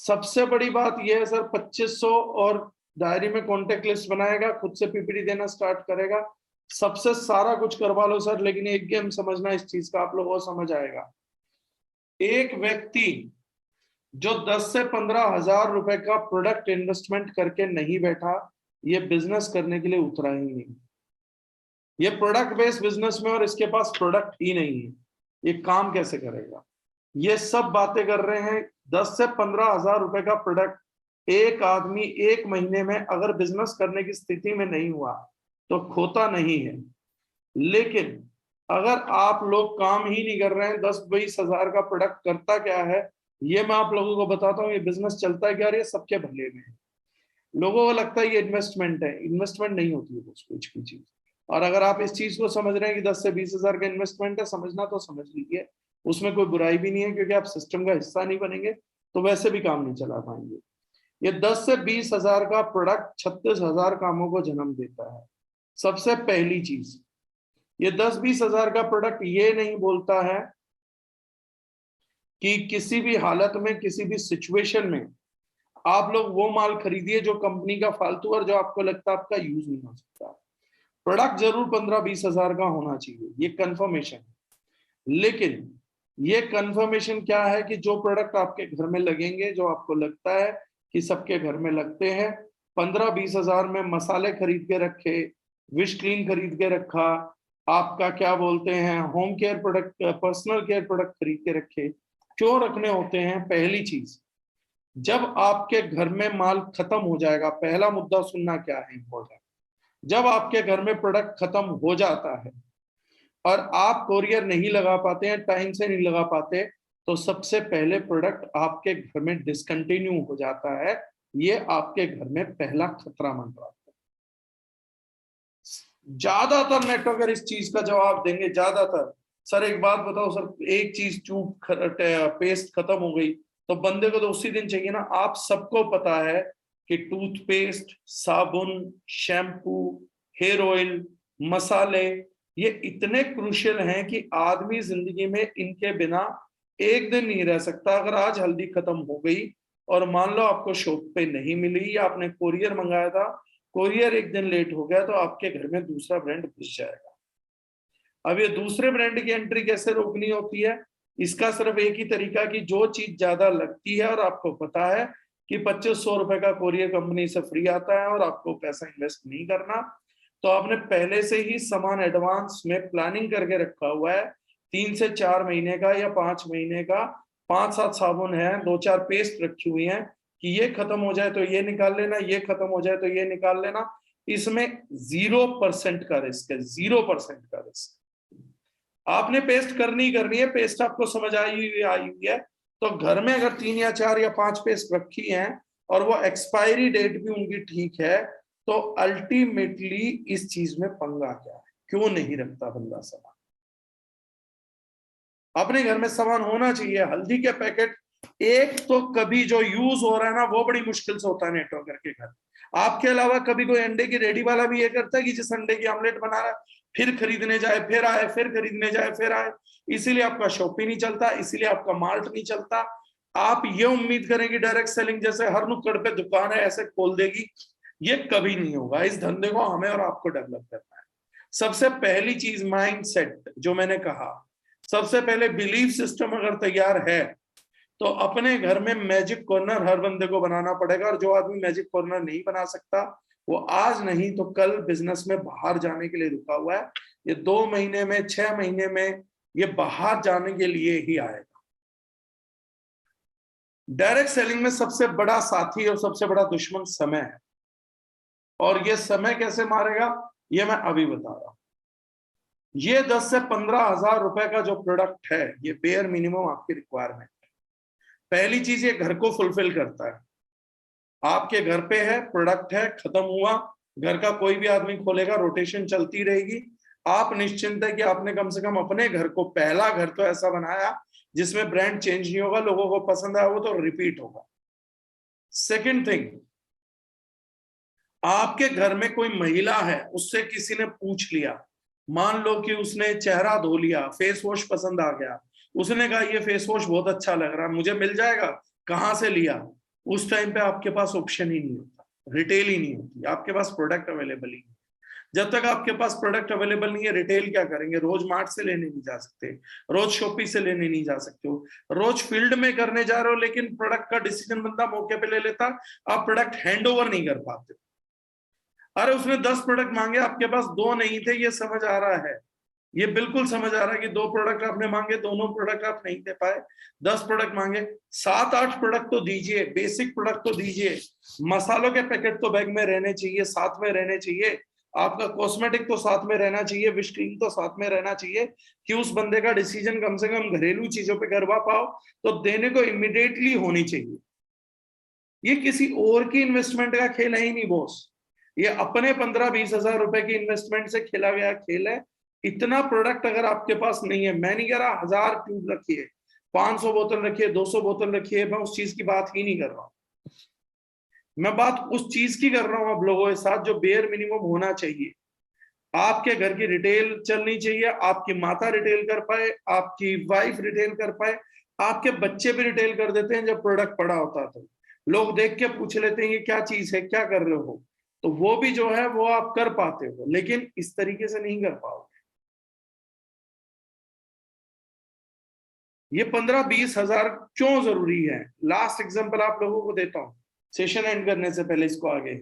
सबसे बड़ी बात यह है सर, 2500 और डायरी में कॉन्टेक्ट लिस्ट बनाएगा, खुद से पीपीटी देना स्टार्ट करेगा, सबसे सारा कुछ करवा लो सर। लेकिन एक गेम समझना इस चीज का, आप लोगों को समझ आएगा। एक व्यक्ति जो 10 से 15 हजार रुपए का प्रोडक्ट इन्वेस्टमेंट करके नहीं बैठा, ये बिजनेस करने के लिए उतरा ही नहीं। ये प्रोडक्ट बेस्ड बिजनेस में और इसके पास प्रोडक्ट ही नहीं है, ये काम कैसे करेगा? ये सब बातें कर रहे हैं। 10 से 15 हजार रुपए का प्रोडक्ट एक आदमी एक महीने में अगर बिजनेस करने की स्थिति में नहीं हुआ तो खोता नहीं है। लेकिन अगर आप लोग काम ही नहीं कर रहे हैं, 10-20 हजार का प्रोडक्ट करता क्या है ये मैं आप लोगों को बताता हूँ। ये बिजनेस चलता है क्या? ये सबके भले में है। लोगों को लगता है ये इन्वेस्टमेंट है, इन्वेस्टमेंट नहीं होती है कुछ भी चीज। और अगर आप इस चीज को समझ रहे हैं कि 10 से 20 हजार का इन्वेस्टमेंट है, समझना तो समझ लीजिए, उसमें कोई बुराई भी नहीं है, क्योंकि आप सिस्टम का हिस्सा नहीं बनेंगे तो वैसे भी काम नहीं चला पाएंगे। ये 10 से 20 हजार का प्रोडक्ट 36,000 कामों को जन्म देता है। सबसे पहली चीज, ये 10-20 हजार का प्रोडक्ट ये नहीं बोलता है कि किसी भी हालत में, किसी भी सिचुएशन में आप लोग वो माल खरीदिए जो कंपनी का फालतू और जो आपको लगता है आपका यूज नहीं हो सकता। प्रोडक्ट जरूर 15-20 हजार का होना चाहिए, ये कंफर्मेशन है। लेकिन ये कंफर्मेशन क्या है कि जो प्रोडक्ट आपके घर में लगेंगे, जो आपको लगता है कि सबके घर में लगते हैं, 15-20 हजार में मसाले खरीद के रखे, विश क्लीन खरीद के रखा, आपका क्या बोलते हैं home care product, personal care product खरीद के रखे। क्यों रखने होते हैं? पहली चीज, जब आपके घर में माल खत्म हो जाएगा, पहला मुद्दा सुनना क्या है इंपॉर्टेंट, जब आपके घर में प्रोडक्ट खत्म हो जाता है और आप कोरियर नहीं लगा पाते हैं, टाइम से नहीं लगा पाते, तो सबसे पहले प्रोडक्ट आपके घर में डिसकंटिन्यू हो जाता है। ये आपके घर में पहला खतरा मंडराता है। ज्यादातर नेटवर्कर इस चीज का जवाब देंगे, ज्यादातर। सर एक बात बताओ सर, एक चीज चूप पेस्ट खत्म हो गई तो बंदे को तो उसी दिन चाहिए ना। आप सबको पता है कि टूथपेस्ट, साबुन, शैम्पू, हेयर ऑयल, मसाले, ये इतने क्रूशियल हैं कि आदमी जिंदगी में इनके बिना एक दिन नहीं रह सकता। अगर आज हल्दी खत्म हो गई और मान लो आपको शॉप पे नहीं मिली या आपने कोरियर मंगाया था, कोरियर एक दिन लेट हो गया, तो आपके घर में दूसरा ब्रांड घुस जाएगा। अब ये दूसरे ब्रांड की एंट्री कैसे रोकनी होती है? इसका सिर्फ एक ही तरीका कि जो चीज ज्यादा लगती है और आपको पता है कि 2500 रुपए का कोरियर कंपनी से फ्री आता है और आपको पैसा इन्वेस्ट नहीं करना, तो आपने पहले से ही सामान एडवांस में प्लानिंग करके रखा हुआ है। 3 से 4 महीने का या 5 महीने का 5-7 साबुन है, 2-4 पेस्ट रखी हुई है कि ये खत्म हो जाए तो ये निकाल लेना, ये खत्म हो जाए तो ये निकाल लेना। इसमें 0% का रिस्क है, 0% का रिस्क। आपने पेस्ट करनी है, पेस्ट आपको समझ आई हुई है, तो घर में अगर 3 या 4 या 5 पेस्ट रखी हैं और वो एक्सपायरी डेट भी उनकी ठीक है, तो अल्टीमेटली इस चीज में पंगा क्या है? क्यों नहीं रखता बंदा सामान? अपने घर में सामान होना चाहिए। हल्दी के पैकेट एक तो कभी जो यूज हो रहा है ना, वो बड़ी मुश्किल से होता है नेटवर्कर के घर। आपके अलावा कभी कोई अंडे की रेडी वाला भी ये करता है कि जिस अंडे की आमलेट बना रहा है फिर खरीदने जाए, फिर आए, फिर खरीदने जाए, फिर आए। इसीलिए आपका शॉप ही नहीं चलता, इसीलिए आपका मार्ट नहीं चलता। आप ये उम्मीद करें कि डायरेक्ट सेलिंग जैसे हर नुक्कड़ पे दुकान है ऐसे खोल देगी, ये कभी नहीं होगा। इस धंधे को हमें और आपको डेवलप करना है। सबसे पहली चीज माइंड सेट, जो मैंने कहा, सबसे पहले बिलीफ सिस्टम अगर तैयार है तो अपने घर में मैजिक कॉर्नर हर बंदे को बनाना पड़ेगा। और जो आदमी मैजिक कॉर्नर नहीं बना सकता वो आज नहीं तो कल बिजनेस में बाहर जाने के लिए रुका हुआ है। ये 2 महीने में, 6 महीने में ये बाहर जाने के लिए ही आएगा। डायरेक्ट सेलिंग में सबसे बड़ा साथी और सबसे बड़ा दुश्मन समय है। और ये समय कैसे मारेगा ये मैं अभी बता रहा हूं। ये 10 से 15 हजार रुपए का जो प्रोडक्ट है, ये बेयर मिनिमम आपकी रिक्वायरमेंट है। पहली चीज ये घर को फुलफिल करता है। आपके घर पे है, प्रोडक्ट है, खत्म हुआ, घर का कोई भी आदमी खोलेगा, रोटेशन चलती रहेगी। आप निश्चिंत है कि आपने कम से कम अपने घर को, पहला घर तो ऐसा बनाया जिसमें ब्रांड चेंज नहीं होगा, लोगों को पसंद आया वो तो रिपीट होगा। सेकंड थिंग, आपके घर में कोई महिला है, उससे किसी ने पूछ लिया, मान लो कि उसने चेहरा धो लिया, फेस वॉश पसंद आ गया, उसने कहा ये फेस वॉश बहुत अच्छा लग रहा है, मुझे मिल जाएगा, कहां से लिया? उस टाइम पे आपके पास ऑप्शन ही नहीं होता, रिटेल ही नहीं होती, आपके पास प्रोडक्ट अवेलेबल ही नहीं। जब तक आपके पास प्रोडक्ट अवेलेबल नहीं है, रिटेल क्या करेंगे? रोज मार्ट से लेने नहीं जा सकते, रोज शॉपी से लेने नहीं जा सकते हो, रोज फील्ड में करने जा रहे हो, लेकिन प्रोडक्ट का डिसीजन बंदा मौके पे ले लेता, आप प्रोडक्ट हैंड ओवर नहीं कर पाते। अरे उसने 10 प्रोडक्ट मांगे, आपके पास 2 नहीं थे, ये समझ आ रहा है, ये बिल्कुल समझ आ रहा है कि 2 प्रोडक्ट आपने मांगे, दोनों प्रोडक्ट आप नहीं दे पाए। 10 प्रोडक्ट मांगे, 7-8 प्रोडक्ट तो दीजिए, बेसिक प्रोडक्ट तो दीजिए। मसालों के पैकेट तो बैग में रहने चाहिए, साथ में रहने चाहिए, आपका कॉस्मेटिक तो साथ में रहना चाहिए, विश क्रीम तो साथ में रहना चाहिए, कि उस बंदे का डिसीजन कम से कम घरेलू चीजों पे करवा पाओ, तो देने को इमीडिएटली होनी चाहिए। ये किसी और की इन्वेस्टमेंट का खेल है ही नहीं बॉस, ये अपने 15-20 हजार रुपए की इन्वेस्टमेंट से खेला गया खेल है। इतना प्रोडक्ट अगर आपके पास नहीं है, मैं नहीं कह रहा 1000 ट्यूब रखिए, 500 बोतल रखिए, 200 बोतल रखिए, मैं उस चीज की बात ही नहीं कर रहा हूं। मैं बात उस चीज की कर रहा हूं आप लोगों के साथ जो बेयर मिनिमम होना चाहिए। आपके घर की रिटेल चलनी चाहिए, आपकी माता रिटेल कर पाए, आपकी वाइफ रिटेल कर पाए, आपके बच्चे भी रिटेल कर देते हैं। जब प्रोडक्ट पड़ा होता है तो लोग देख के पूछ लेते हैं ये क्या चीज है, क्या कर रहे हो, तो वो भी जो है वो आप कर पाते हो, लेकिन इस तरीके से नहीं कर पाओगे। ये 15-20 हजार क्यों जरूरी है? लास्ट एग्जांपल आप लोगों को देता हूं, सेशन एंड करने से पहले इसको आगे।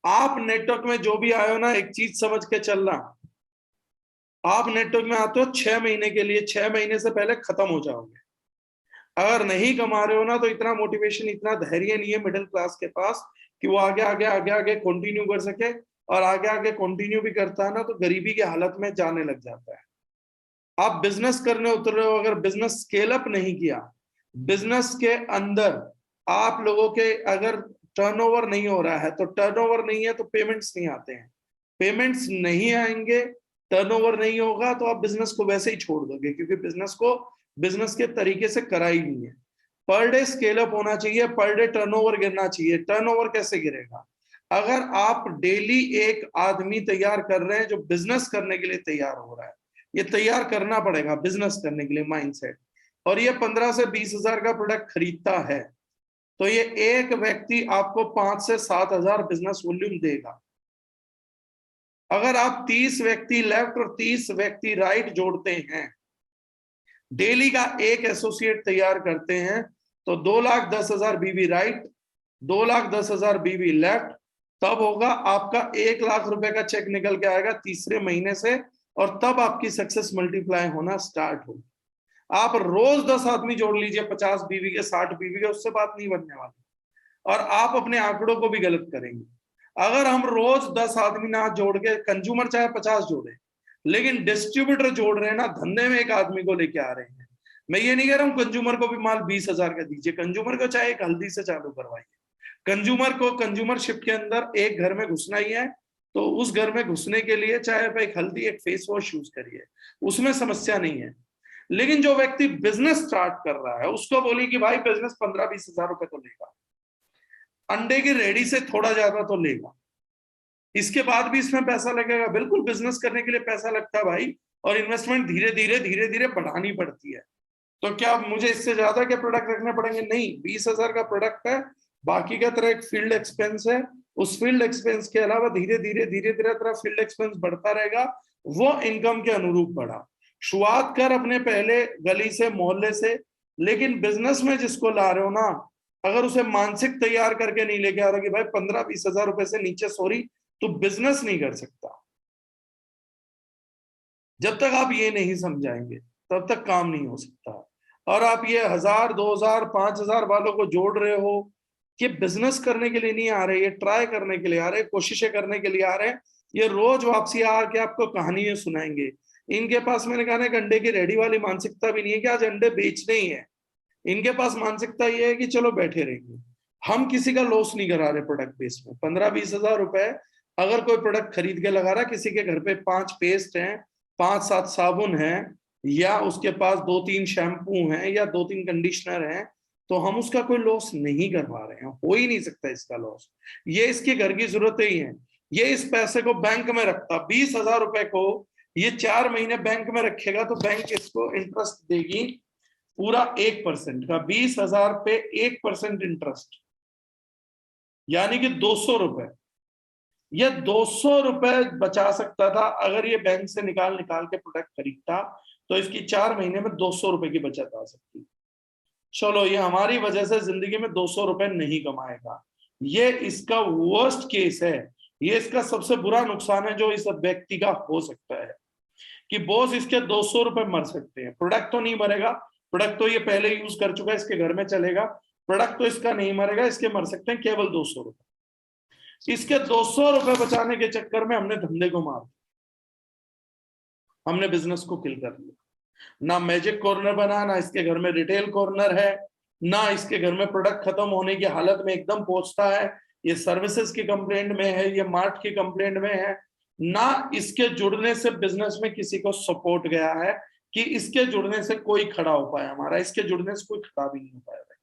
आप नेटवर्क में जो भी आए हो ना, एक चीज समझ के चलना, आप नेटवर्क में आते हो 6 महीने के लिए, 6 महीने से पहले खत्म हो जाओगे। अगर नहीं कमा रहे हो ना, तो इतना मोटिवेशन, इतना धैर्य नहीं है मिडिल क्लास के पास कि वो आगे आगे आगे आगे कंटिन्यू कर सके, और आगे आगे कंटिन्यू भी करता है ना तो गरीबी की हालत में जाने लग जाता है। आप बिजनेस करने उतर रहे हो, अगर बिजनेस स्केल अप नहीं किया, बिजनेस के अंदर आप लोगों के अगर टर्नओवर नहीं हो रहा है, तो टर्नओवर नहीं है तो पेमेंट्स नहीं आते हैं, पेमेंट्स नहीं आएंगे, टर्नओवर नहीं होगा, तो आप बिजनेस को वैसे ही छोड़ दोगे, क्योंकि बिजनेस को बिजनेस के तरीके से करा ही नहीं है। पर डे स्केल अप होना चाहिए, पर डे टर्नओवर गिरना चाहिए। टर्नओवर कैसे गिरेगा? अगर आप डेली एक आदमी तैयार कर रहे हैं जो बिजनेस करने के लिए तैयार हो रहा है, ये तैयार करना पड़ेगा बिजनेस करने के लिए माइंडसेट, और ये 15 से 20 हजार का प्रोडक्ट खरीदता है, तो ये एक व्यक्ति आपको 5 से 7 हजार बिजनेस वॉल्यूम देगा। अगर आप 30 व्यक्ति लेफ्ट और 30 व्यक्ति राइट जोड़ते हैं, डेली का एक एसोसिएट तैयार करते हैं, तो 2,10,000 बीवी राइट, 2,10,000 बीवी लेफ्ट, तब होगा आपका 1 लाख रुपए का चेक निकल के आएगा तीसरे महीने से, और तब आपकी सक्सेस मल्टीप्लाई होना स्टार्ट होगी। आप रोज 10 आदमी जोड़ लीजिए, 50 बीवी के, 60 बीवी के, उससे बात नहीं बनने वाली, और आप अपने आंकड़ों को भी गलत करेंगे। अगर हम रोज 10 आदमी ना जोड़ के, कंज्यूमर चाहे 50 जोड़े, लेकिन डिस्ट्रीब्यूटर जोड़ रहे हैं ना, धंधे में एक आदमी को लेके आ रहे हैं। मैं ये नहीं कह रहा हूं कंज्यूमर को भी माल 20,000 का दीजिए, कंज्यूमर को चाहे एक हल्दी से चालू करवाइए, कंज्यूमर को कंज्यूमरशिप के अंदर एक घर में घुसना ही है, तो उस घर में घुसने के लिए चाहे आप एक हल्दी, एक फेस वॉश यूज करिए, उसमें समस्या नहीं है। लेकिन जो व्यक्ति बिजनेस स्टार्ट कर रहा है, उसको बोली कि भाई बिजनेस 15-20 हजार रुपए तो लेगा, अंडे की रेडी से थोड़ा ज्यादा तो लेगा, इसके बाद भी इसमें पैसा लगेगा। बिल्कुल बिजनेस करने के लिए पैसा लगता है भाई, और इन्वेस्टमेंट धीरे धीरे बढ़ानी पड़ती है। तो क्या मुझे इससे ज्यादा के प्रोडक्ट रखने पड़ेंगे? नहीं, 20,000 का प्रोडक्ट है, बाकी का तरह एक फील्ड एक्सपेंस है, उस फील्ड एक्सपेंस के अलावा धीरे धीरे तरह फील्ड एक्सपेंस बढ़ता रहेगा, वो इनकम के अनुरूप बढ़ा। शुरुआत कर अपने पहले गली से, मोहल्ले से, लेकिन बिजनेस में जिसको ला रहे हो ना, अगर उसे मानसिक तैयार करके नहीं लेके आ रहा कि भाई 15-20 हजार रुपए से नीचे सॉरी तो बिजनेस नहीं कर सकता, जब तक आप ये नहीं समझाएंगे तब तक काम नहीं हो सकता। और आप ये 1,000, 2,000, 5,000 वालों को जोड़ रहे हो, ये बिजनेस करने के लिए नहीं आ रहे, ये ट्राई करने के लिए आ रहे, कोशिशें करने के लिए आ रहे हैं। ये रोज वापसी आके आपको कहानियां सुनाएंगे। इनके पास, मैंने कहा ना, एक अंडे की रेडी वाली मानसिकता भी नहीं है कि आज अंडे बेचने ही है। इनके पास मानसिकता ये है कि चलो बैठे रहेंगे। हम किसी का लॉस नहीं करा रहे प्रोडक्ट बेस में। 15-20 हजार रुपए अगर कोई प्रोडक्ट खरीद के लगा रहा, किसी के घर पे 5 पेस्ट हैं, 5-7 साबुन हैं, या उसके पास 2-3 शैम्पू हैं, या 2-3 कंडीशनर हैं, तो हम उसका कोई लॉस नहीं करवा रहे हैं, हो ही नहीं सकता इसका लॉस। ये इसके घर की जरूरतें ही हैं। ये इस पैसे को बैंक में रखता, 20,000 रुपए को ये 4 महीने बैंक में रखेगा, तो बैंक इसको इंटरेस्ट देगी पूरा 1% का, 20,000 पे 1% इंटरेस्ट, यानी कि 200 रुपए। ये 200 रुपए बचा सकता था अगर ये बैंक से निकाल निकाल के प्रोडक्ट खरीदता, तो इसकी 4 महीने में 200 रुपए की बचत आ सकती। चलो, ये हमारी वजह से जिंदगी में 200 रुपए नहीं कमाएगा, ये इसका वर्स्ट केस है, ये इसका सबसे बुरा नुकसान है जो इस व्यक्ति का हो सकता है, कि बॉस इसके 200 रुपए मर सकते हैं। प्रोडक्ट तो नहीं मरेगा, प्रोडक्ट तो ये पहले यूज कर चुका है, इसके घर में चलेगा, प्रोडक्ट तो इसका नहीं मरेगा, इसके मर सकते हैं केवल 200 रुपए। इसके 200 रुपए बचाने के चक्कर में हमने धंधे को मार दिया, हमने बिजनेस को किल कर लिया। ना मैजिक कॉर्नर बना, ना इसके घर में रिटेल कॉर्नर है, ना इसके घर में प्रोडक्ट खत्म होने की हालत में एकदम पहुंचता है, ये सर्विसेज की कंप्लेंट में है, ये मार्ट की कंप्लेंट में है, ना इसके जुड़ने से बिजनेस में किसी को सपोर्ट गया है, कि इसके जुड़ने से कोई खड़ा हो पाया, हमारा इसके जुड़ने से कोई खड़ा भी नहीं हो पाया।